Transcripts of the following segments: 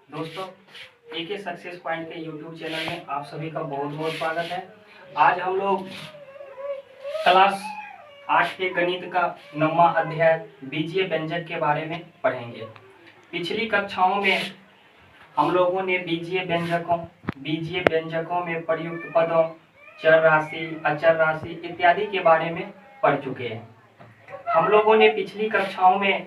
दोस्तों, एके success point के YouTube channel में आप सभी का बहुत बहुत स्वागत है। आज हम लोग क्लास 8 के गणित का 9वां अध्याय बीजीय व्यंजक के बारे में पढ़ेंगे। पिछली कक्षाओं में हम लोगों ने बीजीय व्यंजकों में प्रयुक्त पदों, चर राशि, अचर राशि इत्यादि के बारे में पढ़ चुके हैं। हम लोगों ने पिछली कक्षाओं में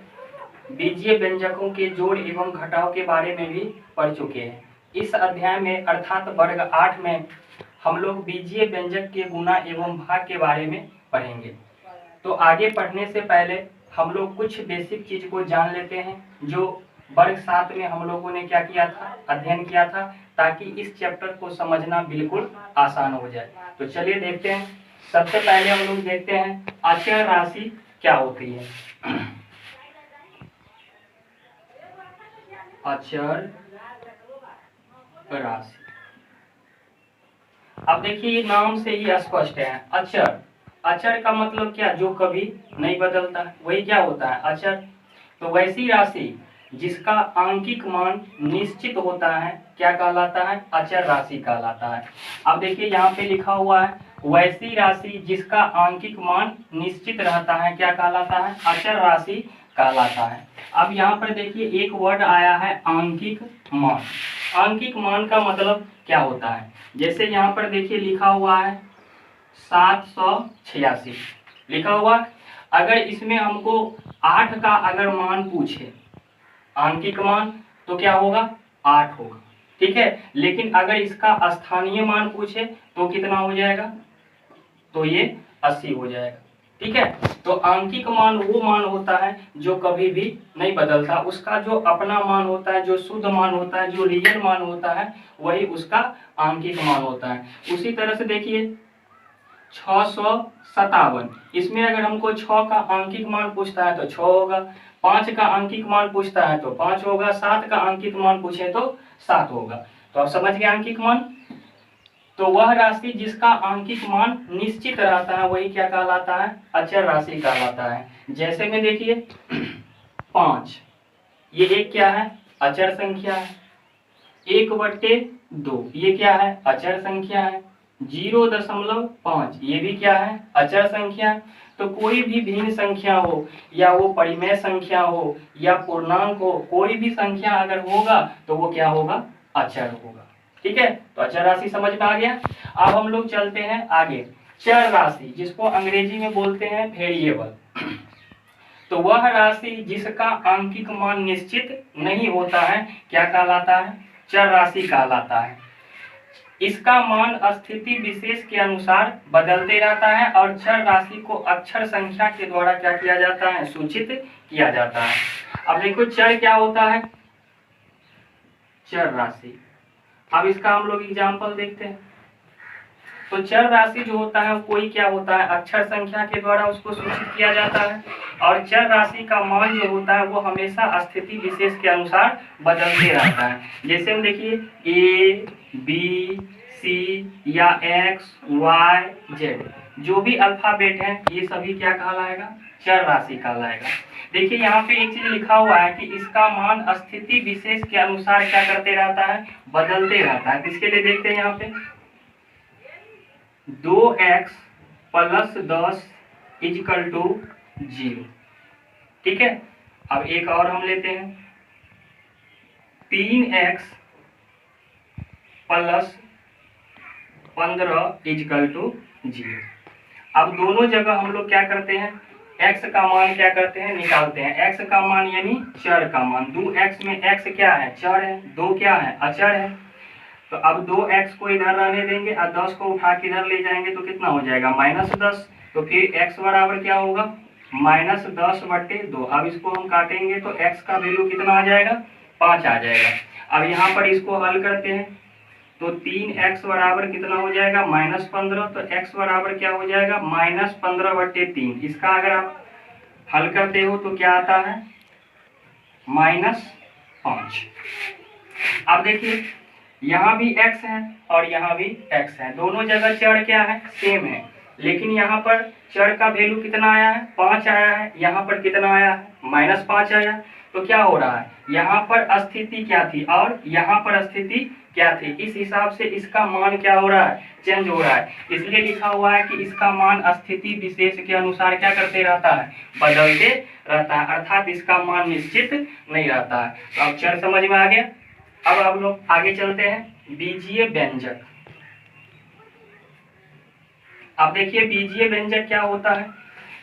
बीजीय व्यंजकों के जोड़ एवं घटाव के बारे में भी पढ़ चुके हैं। इस अध्याय में अर्थात वर्ग 8 में हम लोग बीजीय व्यंजक के गुणा एवं भाग के बारे में पढ़ेंगे। तो आगे पढ़ने से पहले हम लोग कुछ बेसिक चीज को जान लेते हैं जो वर्ग 7 में हम लोगों ने क्या किया था, अध्ययन किया था, ताकि इस चैप्टर को समझना बिल्कुल आसान हो जाए। तो चलिए देखते हैं। सबसे पहले हम लोग देखते हैं अचर राशि क्या होती है। अचर राशि, अब देखिए ये नाम से ही स्पष्ट है। अचर, अचर का मतलब क्या, जो कभी नहीं बदलता, वही क्या होता है अचर। तो वैसी राशि जिसका आंकिक मान निश्चित होता है क्या कहलाता है, अचर राशि कहलाता है। अब देखिए यहाँ पे लिखा हुआ है वैसी राशि जिसका आंकिक मान निश्चित रहता है क्या कहलाता है, अचर राशि कहलाता है। अब यहाँ पर देखिए एक वर्ड आया है आंकिक मान। आंकिक मान का मतलब क्या होता है, जैसे यहाँ पर देखिए लिखा हुआ है 786 लिखा हुआ। अगर इसमें हमको 8 का अगर मान पूछे आंकिक मान तो क्या होगा, 8 होगा, ठीक है। लेकिन अगर इसका स्थानीय मान पूछे तो कितना हो जाएगा, तो ये 80 हो जाएगा, ठीक है। तो आंकिक मान वो मान होता है जो कभी भी नहीं बदलता, उसका जो अपना मान होता है, जो शुद्ध मान होता है, जो रियल मान होता है, वही उसका आंकिक मान होता है। उसी तरह से देखिए 657, इसमें अगर हमको 6 का आंकिक मान पूछता है तो 6 होगा, 5 का आंकिक मान पूछता है तो 5 होगा, 7 का आंकिक मान पूछे तो 7 होगा। तो आप समझ गए आंकिक मान। तो वह राशि जिसका आंकिक मान निश्चित रहता है वही क्या कहलाता है, अचर राशि कहलाता है। जैसे में देखिए 5, ये एक क्या है, अचर संख्या है। 1/2 ये क्या है, अचर संख्या है। 0.5 ये भी क्या है, अचर संख्या है। तो कोई भी भिन्न संख्या हो, या वो परिमेय संख्या हो या पूर्णांक हो, कोई भी संख्या अगर होगा तो वो क्या होगा, अचर होगा, ठीक है। तो अचर राशि समझ में आ गया। अब हम लोग चलते हैं आगे, चर राशि जिसको अंग्रेजी में बोलते हैं वेरिएबल। तो वह राशि जिसका आंकिक मान निश्चित नहीं होता है क्या कहलाता है, चर राशि कहलाता है। इसका मान स्थिति विशेष के अनुसार बदलते रहता है और चर राशि को अक्षर संख्या के द्वारा क्या किया जाता है, सूचित किया जाता है। अब देखो चर क्या होता है, चर राशि। अब इसका हम लोग एग्जाम्पल देखते हैं। तो चर राशि जो होता है कोई क्या होता है, अक्षर संख्या के द्वारा उसको सूचित किया जाता है, और चर राशि का मान जो होता है वो हमेशा स्थिति विशेष के अनुसार बदलते रहता है। जैसे हम देखिए ए बी सी या एक्स वाई जेड, जो भी अल्फाबेट है ये सभी क्या कहलाएगा, चर राशि कहलाएगा। देखिए यहाँ पे एक चीज लिखा हुआ है कि इसका मान स्थिति विशेष के अनुसार क्या करते रहता है, बदलते रहता है। इसके लिए देखते हैं यहाँ पे 2x + 10 = 0, ठीक है। अब एक और हम लेते हैं 3x + 15 = 0। अब दोनों जगह हम लोग क्या करते हैं, x का मान क्या करते हैं, निकालते हैं। x का मान यानी चर का मान, 2x में x क्या है, चर है, 2 क्या है, अचर है। तो अब 2x को इधर रहने देंगे और 10 को उठा के इधर ले जाएंगे तो कितना हो जाएगा, -10। तो फिर x बराबर क्या होगा, -10/2। अब इसको हम काटेंगे तो x का वैल्यू कितना आ जाएगा, 5 आ जाएगा। अब यहाँ पर इसको हल करते हैं तो 3x बराबर कितना हो जाएगा, -15। तो x बराबर क्या हो जाएगा, -15/3। इसका अगर आप हल करते हो तो क्या आता है, -5। अब देखिए यहाँ भी x है और यहाँ भी x है, दोनों जगह चर क्या है, सेम है। लेकिन यहाँ पर चर का वैल्यू कितना आया है, 5 आया है, यहाँ पर कितना आया है, -5 आया। तो क्या हो रहा है, यहाँ पर स्थिति क्या थी और यहाँ पर स्थिति क्या थी, इस हिसाब से इसका मान क्या हो रहा है, चेंज हो रहा है। इसलिए लिखा हुआ है कि इसका मान स्थिति विशेष के अनुसार क्या करते रहता है, बदलते रहता है, अर्थात इसका मान निश्चित नहीं रहता है। तो अक्षर समझ में आ गया। अब हम लोग आगे चलते हैं, बीजीय व्यंजक। अब देखिए बीजीय व्यंजक क्या होता है,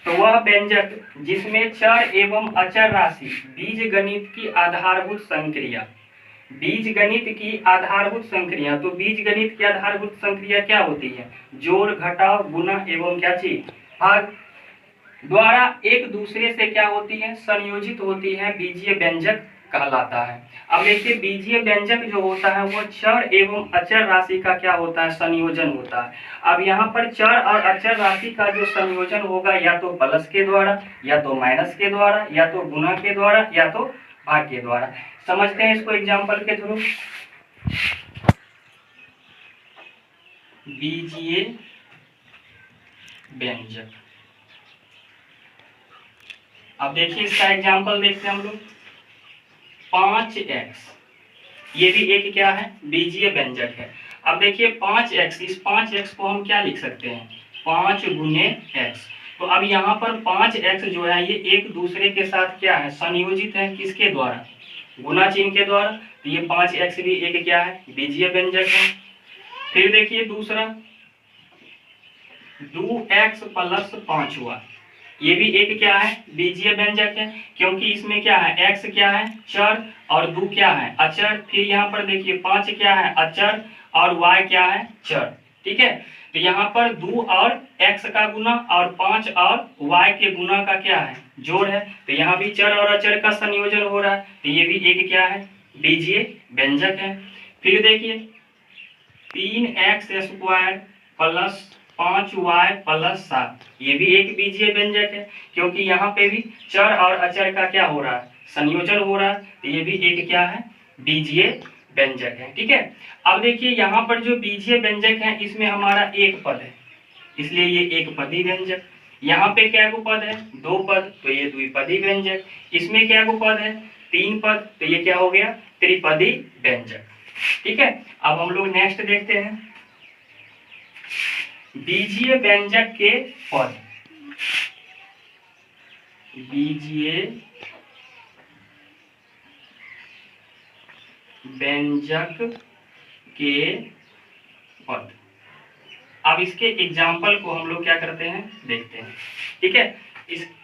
तो वह व्यंजक जिसमें चर एवं अचर राशि बीज गणित की आधारभूत संक्रिया, बीज गणित की आधारभूत संक्रिया, तो बीज गणित की आधारभूत संक्रिया क्या होती है, जोड़ घटाव गुणा एवं क्या चीज भाग द्वारा एक दूसरे से क्या होती है, संयोजित होती है, बीजीय व्यंजक कहलाता है। अब देखिए बीजीय व्यंजक जो होता है वो चर एवं अचर राशि का क्या होता है, संयोजन होता है। अब यहाँ पर चर और अचर राशि का जो संयोजन होगा या तो प्लस के द्वारा, या तो माइनस के द्वारा, या तो गुणा के द्वारा, या तो भाग के द्वारा। समझते हैं इसको एग्जाम्पल के थ्रू। बीजीय व्यंजक, अब देखिए इसका एग्जाम्पल देखते हैं हम लोग। 5x, ये भी एक क्या है, बीजीय व्यंजक है। अब देखिए 5x, इस 5x को हम क्या लिख सकते हैं, 5 गुने x। तो अब यहाँ पर 5x जो है ये एक दूसरे के साथ क्या है, संयोजित है, किसके द्वारा, गुना चिन्ह के द्वारा। तो ये 5x भी एक क्या है, बीजीय व्यंजक है। फिर देखिए दूसरा 2x प्लस 5y, ये भी एक क्या है, बीजीय व्यंजक है, क्योंकि इसमें क्या है, x क्या है चर और 2 क्या है अचर। फिर यहाँ पर देखिए 5 क्या है अचर और y क्या है चर, ठीक है। तो यहाँ पर 2 और x का गुना और 5 और y के गुना का क्या है, जोड़ है। तो यहाँ भी चर और अचर का संयोजन हो रहा है, तो ये भी एक क्या है, बीजीय व्यंजक है। फिर देखिए 3x square plus 5y plus 7, ये भी एक बीजीय व्यंजक है, क्योंकि यहाँ पे भी चर और अचर का क्या हो रहा है, संयोजन हो रहा है। तो ये भी एक क्या है, बीजीय व्यंजक है, ठीक है। अब देखिए यहाँ पर जो बीजीय व्यंजक है इसमें हमारा एक पद है, इसलिए ये एक पदी व्यंजक। यहाँ पे क्या गो पद है, 2 पद, तो ये द्विपदी व्यंजक। इसमें क्या गो पद है, 3 पद, तो ये क्या हो गया, त्रिपदी व्यंजक, ठीक है। अब हम लोग नेक्स्ट देखते हैं, बीजीय व्यंजक के पद। बीजीय व्यंजक के पद। अब इसके एग्जाम्पल को हम लोग क्या करते हैं, देखते हैं, ठीक है।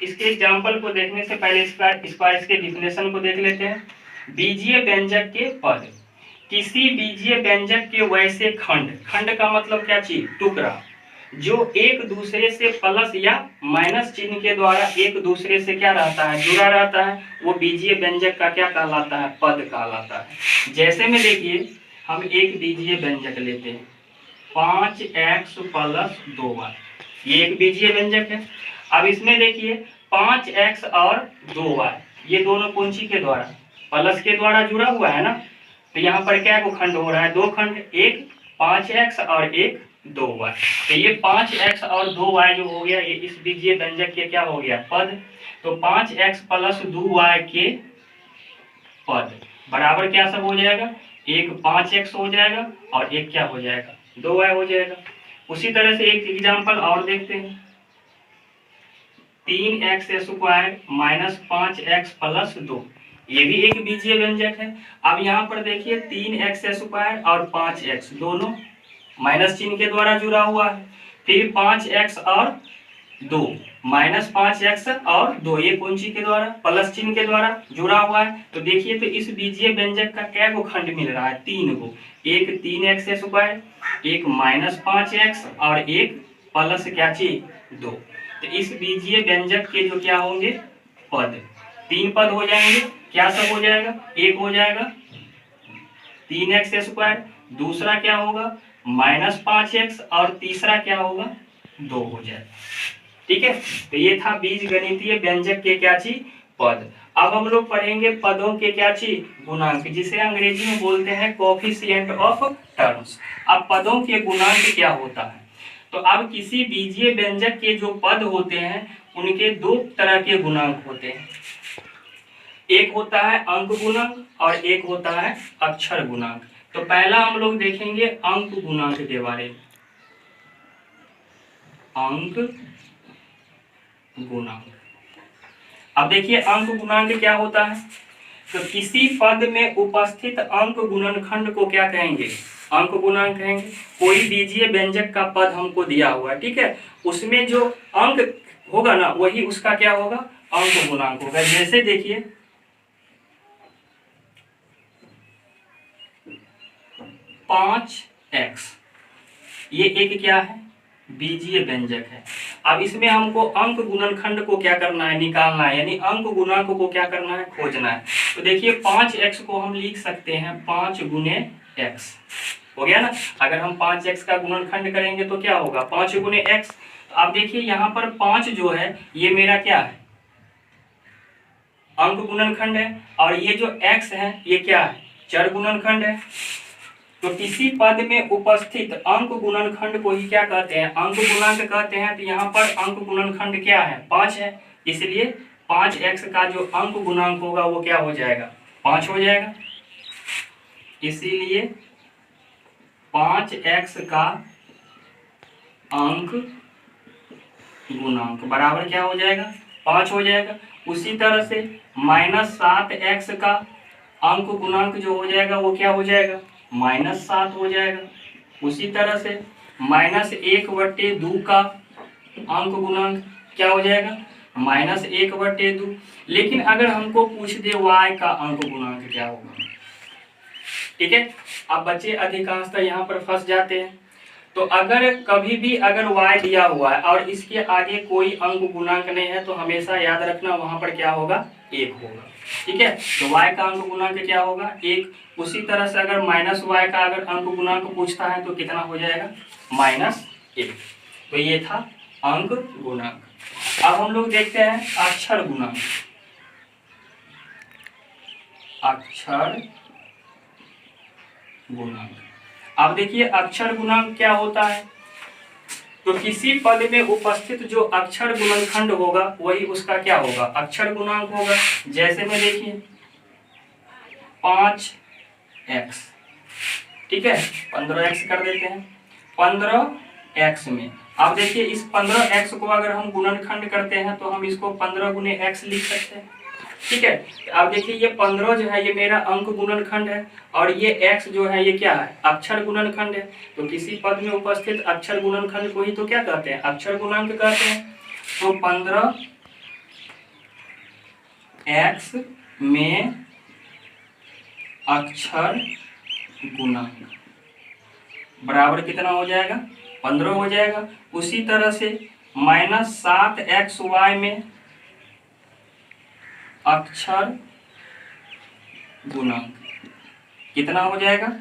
इसके एग्जाम्पल को देखने से पहले इसके डिफिनेशन को देख लेते हैं। बीजीय व्यंजक के पद, किसी बीजीय व्यंजक के वैसे खंड, खंड का मतलब क्या चीज, टुकड़ा, जो एक दूसरे से प्लस या माइनस चिन्ह के द्वारा एक दूसरे से क्या रहता है, जुड़ा रहता है, वो बीजीय व्यंजक का क्या कहलाता है, पद कहलाता है। जैसे में देखिए हम एक बीजीय व्यंजक लेते हैं, 5x प्लस 2y, ये एक बीजीय व्यंजक है। अब इसमें देखिए 5x और 2y, ये दोनों कौन सी के द्वारा, प्लस के द्वारा जुड़ा हुआ है ना। तो यहाँ पर क्या को खंड हो रहा है, 2 खंड, एक 5x और एक 2y। तो ये 5x और 2y जो हो गया, ये इस बीजीय व्यंजक के क्या हो गया, पद। तो 5x प्लस 2y के पद बराबर क्या सब हो जाएगा, एक 5x हो जाएगा और एक क्या हो जाएगा, 2y हो जाएगा। उसी तरह से एक एग्जाम्पल और देखते हैं, 3x square minus 5x plus 2, ये भी एक बीजीय व्यंजक है। अब यहाँ पर देखिए 3x स्क्वायर और 5x दोनों माइनस चिन्ह के द्वारा जुड़ा हुआ है। फिर 5x और 2 माइनस 5x और 2, ये कौन सी के द्वारा, प्लस चिन्ह के द्वारा जुड़ा हुआ है। तो देखिए तो इस बीजीय व्यंजक का क्या गो खंड मिल रहा है, 3 गो, एक 3x स्क्वायर, एक माइनस 5x और एक प्लस क्या चीज 2। तो इस बीजीय व्यंजक के जो क्या होंगे, पद, 3 पद हो जाएंगे। क्या सब हो जाएगा, एक हो जाएगा 3x स्क्वायर, दूसरा क्या होगा माइनस 5x और तीसरा क्या होगा 2 हो जाएगा, ठीक है। तो ये था बीज गणितीय व्यंजक के क्या चीज, पद। अब हम लोग पढ़ेंगे पदों के क्या चीज, गुणांक, जिसे अंग्रेजी में बोलते हैं कोफिशिएंट ऑफ टर्म्स। अब पदों के गुणांक क्या होता है, तो अब किसी बीजीय व्यंजक के जो पद होते हैं उनके 2 तरह के गुणांक होते हैं। एक होता है अंक गुणक और एक होता है अक्षर गुणांक। तो पहला हम लोग देखेंगे अंक गुणांक के बारे में। अंक गुणांक, अब देखिए अंक गुणांक क्या होता है। तो किसी पद में उपस्थित अंक गुणनखंड को क्या कहेंगे, अंक गुणांक कहेंगे। कोई बीजीय व्यंजक का पद हमको दिया हुआ है, ठीक है, उसमें जो अंक होगा ना वही उसका क्या होगा, अंक गुणांक होगा। जैसे देखिए 5x, ये एक क्या है, बीजीय व्यंजक है। अब इसमें हमको अंक गुणनखंड को क्या करना है, निकालना है, यानी अंक गुणांक को क्या करना है, खोजना है। तो देखिए 5x को हम लिख सकते हैं 5 गुने x, हो गया ना। अगर हम 5x का गुणनखंड करेंगे तो क्या होगा, 5 गुने x। तो आप देखिए यहाँ पर 5 जो है ये मेरा क्या है, अंक गुणनखंड है, और ये जो x है ये क्या है, चर गुणनखंड है। तो किसी पद में उपस्थित अंक गुणनखंड को ही क्या कहते हैं, अंक गुणांक कहते हैं। तो यहाँ पर अंक गुणनखंड क्या है, 5 है, इसलिए 5x का जो अंक गुणांक होगा वो क्या हो जाएगा, 5 हो जाएगा। इसीलिए 5x का अंक गुणांक बराबर क्या हो जाएगा, 5 हो जाएगा। उसी तरह से -7x का अंक गुणांक जो हो जाएगा वो क्या हो जाएगा, -7 हो जाएगा। उसी तरह से -1/2 का अंक गुणांक क्या हो जाएगा, -1/2। लेकिन अगर हमको पूछ दे y का अंक गुणांक क्या होगा, ठीक है। अब बच्चे अधिकांशतः यहाँ पर फंस जाते हैं। तो अगर कभी भी अगर y दिया हुआ है और इसके आगे कोई अंक गुणांक नहीं है तो हमेशा याद रखना वहां पर क्या होगा, 1 होगा, ठीक है। तो y का अंक गुणांक क्या होगा, 1। उसी तरह से अगर -y का अगर अंक गुणांक पूछता है तो कितना हो जाएगा, -1। तो ये था अंक गुणांक। अब हम लोग देखते हैं अक्षर गुणांक। अक्षर गुणांक, अब देखिए अक्षर गुणांक क्या होता है। तो किसी पद में उपस्थित जो अक्षर गुणनखंड होगा वही उसका क्या होगा, अक्षर गुणांक होगा। जैसे में देखिए 5x, ठीक है, 15x कर देते हैं। 15x में अब देखिए इस 15x को अगर हम गुणनखंड करते हैं तो हम इसको 15 गुने x लिख सकते हैं, ठीक है। अब देखिए ये 15 जो है ये मेरा अंक गुणनखंड है और ये x जो है ये क्या है, अक्षर गुणनखंड है। तो किसी पद में उपस्थित अक्षर गुणनखंड को ही तो क्या कहते हैं, अक्षर गुणांक कहते हैं। तो 15x में अक्षर गुणांक बराबर कितना हो जाएगा, 15 हो जाएगा। उसी तरह से -7xy में अक्षर गुणांक कितना हो जाएगा,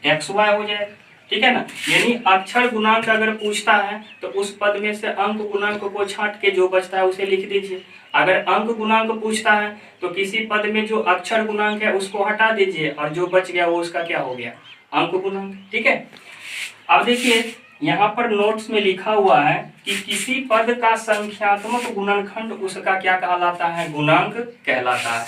xy हो जाएगा, ठीक है ना। यानी अक्षर गुणांक अगर पूछता है तो उस पद में से अंक गुणांक को छांट के जो बचता है उसे लिख दीजिए। अगर अंक गुणांक पूछता है तो किसी पद में जो अक्षर गुणांक है उसको हटा दीजिए और जो बच गया वो उसका क्या हो गया, अंक गुणांक, ठीक है। अब देखिए यहाँ पर नोट्स में लिखा हुआ है कि किसी पद का संख्यात्मक गुणनखंड उसका क्या कहलाता है, गुणांक कहलाता है।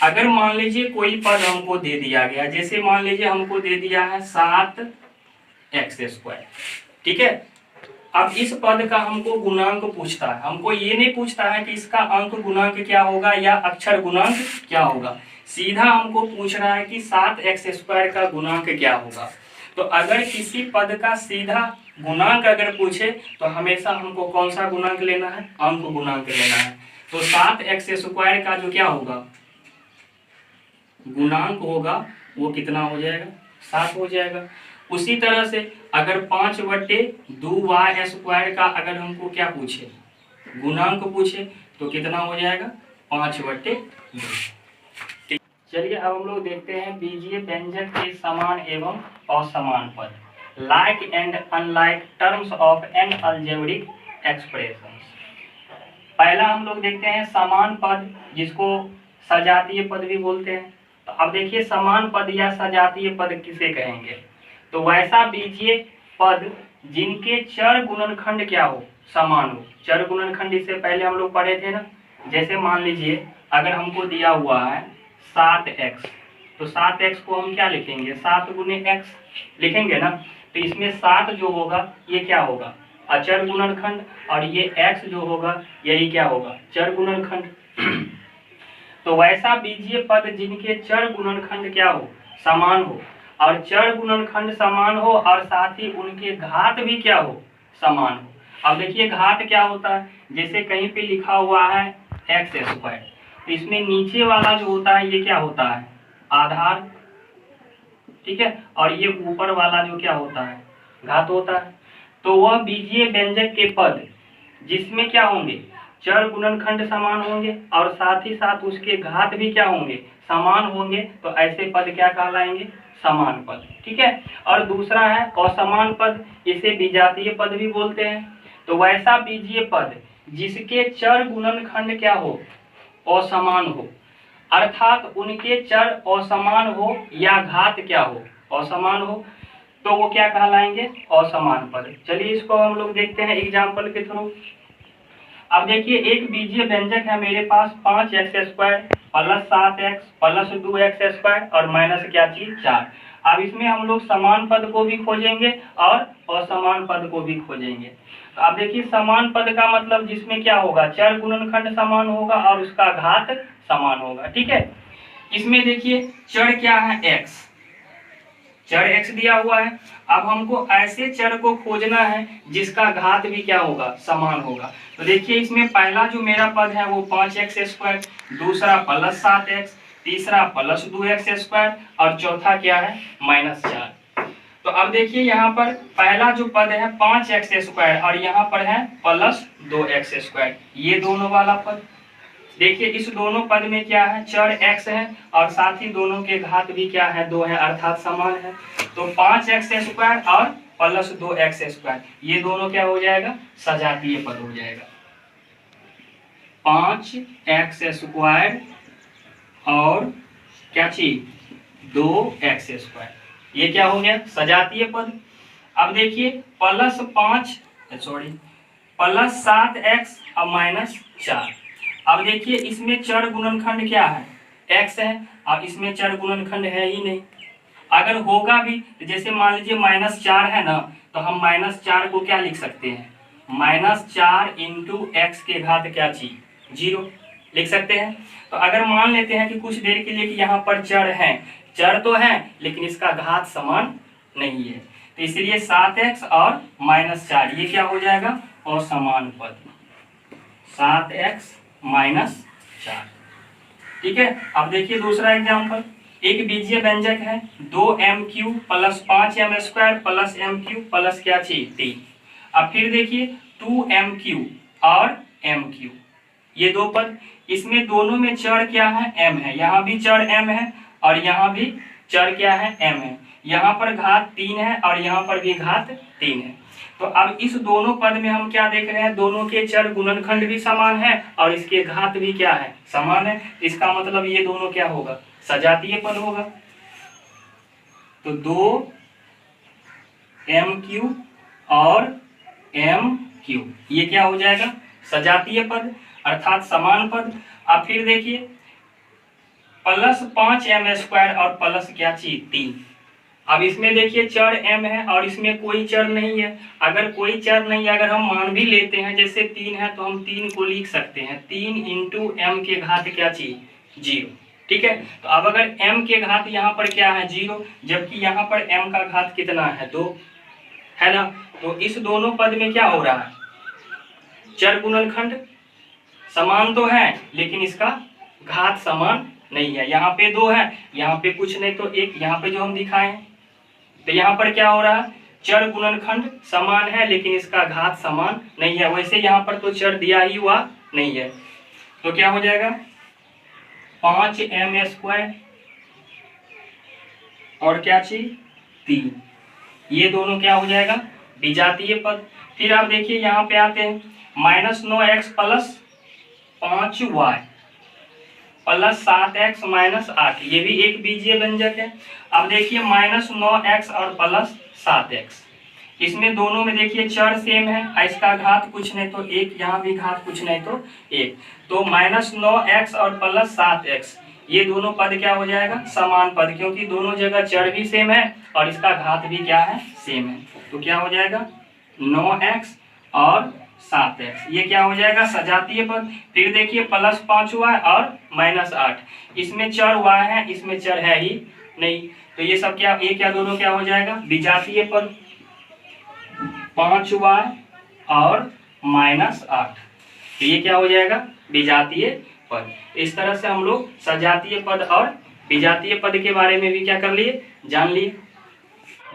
अगर मान लीजिए कोई पद हमको दे दिया गया, जैसे मान लीजिए हमको दे दिया है 7x², ठीक है। अब इस पद का हमको गुणांक पूछता है, हमको ये नहीं पूछता है कि इसका अंक गुणांक क्या होगा या अक्षर गुणांक क्या होगा, सीधा हमको पूछ रहा है कि 7x² का गुणांक क्या होगा। तो अगर किसी पद का सीधा गुणांक अगर पूछे तो हमेशा हमको कौन सा गुणांक लेना है, अंक गुणांक लेना है। तो 7x² का जो क्या होगा गुणांक होगा वो कितना हो जाएगा, 7 हो जाएगा। उसी तरह से अगर 5/2y² का अगर हमको क्या पूछे, गुणांक पूछे तो कितना हो जाएगा, 5/2। चलिए अब हम लोग देखते हैं बीजीय व्यंजक के समान एवं असमान पद, like and unlike terms of N algebraic expressions. पहला हम लोग देखते हैं समान पद, जिसको सजातीय पद भी बोलते हैं। तो अब देखिए समान पद या सजातीय पद किसे कहेंगे, तो वैसा बीजीय पद जिनके चर गुणनखंड क्या हो, समान हो। चर गुणनखंड इससे पहले हम लोग पढ़े थे ना, जैसे मान लीजिए अगर हमको दिया हुआ है 7x, तो 7x को हम क्या लिखेंगे, 7 गुने x लिखेंगे ना। तो इसमें 7 जो होगा ये क्या होगा, अचर गुणनखंड, और ये x जो होगा यही क्या होगा, चर गुणनखंड। तो वैसा बीजीय पद जिनके चर गुणनखंड क्या हो, समान हो, और चर गुणनखंड समान हो और साथ ही उनके घात भी क्या हो, समान हो। अब देखिए घात क्या होता है, जैसे कहीं पे लिखा हुआ है एक्स स्क्वायर, तो इसमें नीचे वाला जो होता है ये क्या होता है, आधार, ठीक है, और ये ऊपर वाला जो क्या होता है, घात होता है। तो वह बीजीय व्यंजक के पद जिसमें क्या होंगे, चर गुणनखंड समान होंगे और साथ ही साथ उसके घात भी क्या होंगे, समान होंगे, तो ऐसे पद क्या कहलाएंगे, समान पद। ठीक है। और दूसरा है असमान पद, इसे विजातीय पद भी बोलते हैं। तो वैसा बीजीय पद जिसके चर गुणनखंड क्या हो, असमान हो, अर्थात उनके चर असमान हो या घात क्या हो, असमान हो, तो वो क्या कहलाएंगे, असमान पद। चलिए इसको हम लोग देखते हैं एग्जाम्पल के थ्रू। अब देखिए एक बीजीय व्यंजक है मेरे पास 5x² plus 7x plus 2x square और माइनस क्या चीज 4। अब इसमें हम लोग समान पद को भी खोजेंगे और असमान पद को भी खोजेंगे। तो अब देखिए समान पद का मतलब जिसमें क्या होगा, चर गुणनखंड समान होगा और उसका घात समान होगा। ठीक है। इसमें देखिए चर क्या है, x, चर x दिया हुआ है। अब हमको ऐसे चर को खोजना है जिसका घात भी क्या होगा, समान होगा। तो देखिए इसमें पहला जो मेरा पद है वो 5x², दूसरा प्लस 7x, तीसरा प्लस 2x² और चौथा क्या है, -4। तो अब देखिए यहाँ पर पहला जो पद है 5x² और यहाँ पर है प्लस 2x², ये दोनों वाला पद। देखिए इस दोनों पद में क्या है, चर x है और साथ ही दोनों के घात भी क्या है, 2 है, अर्थात समान है। तो 5x² और प्लस 2x², ये दोनों क्या हो जाएगा, सजातीय पद हो जाएगा। 5x² और क्या चीज, 2x², ये क्या हो गया, सजातीय पद। अब देखिए प्लस 7x और -4। अब देखिए इसमें चर गुणनखंड क्या है, x है, और इसमें चर गुणनखंड है ही नहीं। अगर होगा भी तो जैसे मान लीजिए -4 है ना, तो हम -4 को क्या लिख सकते हैं, -4 इंटू एक्स के घात क्या चीज, 0 लिख सकते हैं। तो अगर मान लेते हैं कि कुछ देर के लिए कि यहाँ पर चर है, चर तो है लेकिन इसका घात समान नहीं है, तो इसलिए 7x और -4 ये क्या हो जाएगा, असमान पद, 7x -4। ठीक है। अब देखिए दूसरा एग्जांपल, एक बीजीय व्यंजक है 2m³ plus 5m² plus m³ plus क्या चीज 3। अब फिर देखिए 2m³ और m³, ये दो पद, इसमें दोनों में चर क्या है, m है, यहाँ भी चर m है और यहाँ भी चर क्या है, m है। यहाँ पर घात 3 है और यहाँ पर भी घात 3 है। तो अब इस दोनों पद में हम क्या देख रहे हैं, दोनों के चर गुणनखंड भी समान है और इसके घात भी क्या है, समान है। इसका मतलब ये दोनों क्या होगा, सजातीय पद होगा। तो 2m³ और m³ ये क्या हो जाएगा, सजातीय पद अर्थात समान पद। अब फिर देखिए प्लस 5m² और प्लस क्या चीज 3। अब इसमें देखिए चर m है और इसमें कोई चर नहीं है। अगर कोई चर नहीं, अगर हम मान भी लेते हैं जैसे 3 है, तो हम 3 को लिख सकते हैं 3 इंटू m के घात क्या चीज, 0। ठीक है। तो अब अगर m के घात यहाँ पर क्या है, 0, जबकि यहाँ पर m का घात कितना है, 2 है ना। तो इस दोनों पद में क्या हो रहा है, चर गुणनखंड समान तो है लेकिन इसका घात समान नहीं है। यहाँ पे 2 है, यहाँ पे कुछ नहीं तो 1, यहाँ पे जो हम दिखाए हैं। तो यहाँ पर क्या हो रहा है, चर गुणनखंड समान है लेकिन इसका घात समान नहीं है। वैसे यहाँ पर तो चर दिया ही हुआ नहीं है, तो क्या हो जाएगा 5m² और क्या चीज 3, ये दोनों क्या हो जाएगा, विजातीय पद। फिर आप देखिए यहाँ पे आते हैं -9x plus 5y plus 7x -8, ये भी एक बीजीय व्यंजक है। अब देखिए -9x और प्लस 7x, इसमें दोनों में देखिए चर सेम है, इसका घात कुछ नहीं तो 1, यहाँ भी घात कुछ नहीं तो 1, तो -9x और +7x ये दोनों पद क्या हो जाएगा, समान पद, क्योंकि दोनों जगह चर भी सेम है और इसका घात भी क्या है, सेम है। तो क्या हो जाएगा 9x और 7x, ये क्या हो जाएगा सजातीय पद। फिर देखिए +5y और -8, इसमें चर y है, इसमें चर है ही नहीं, तो ये सब क्या, ये क्या दोनों क्या हो जाएगा विजातीय पद। 5y और -8, तो ये क्या हो जाएगा विजातीय पद। इस तरह से हम लोग सजातीय पद और विजातीय पद के बारे में भी क्या कर लिए, जान लिए।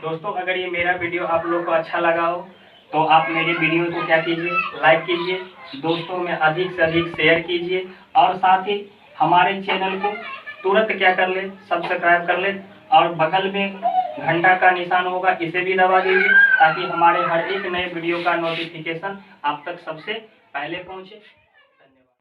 दोस्तों अगर ये मेरा वीडियो आप लोग को अच्छा लगा हो तो आप मेरे वीडियो को क्या कीजिए, लाइक कीजिए, दोस्तों में अधिक से अधिक शेयर कीजिए, और साथ ही हमारे चैनल को तुरंत क्या कर ले, सब्सक्राइब कर ले, और बगल में घंटा का निशान होगा इसे भी दबा दीजिए, ताकि हमारे हर एक नए वीडियो का नोटिफिकेशन आप तक सबसे पहले पहुंचे।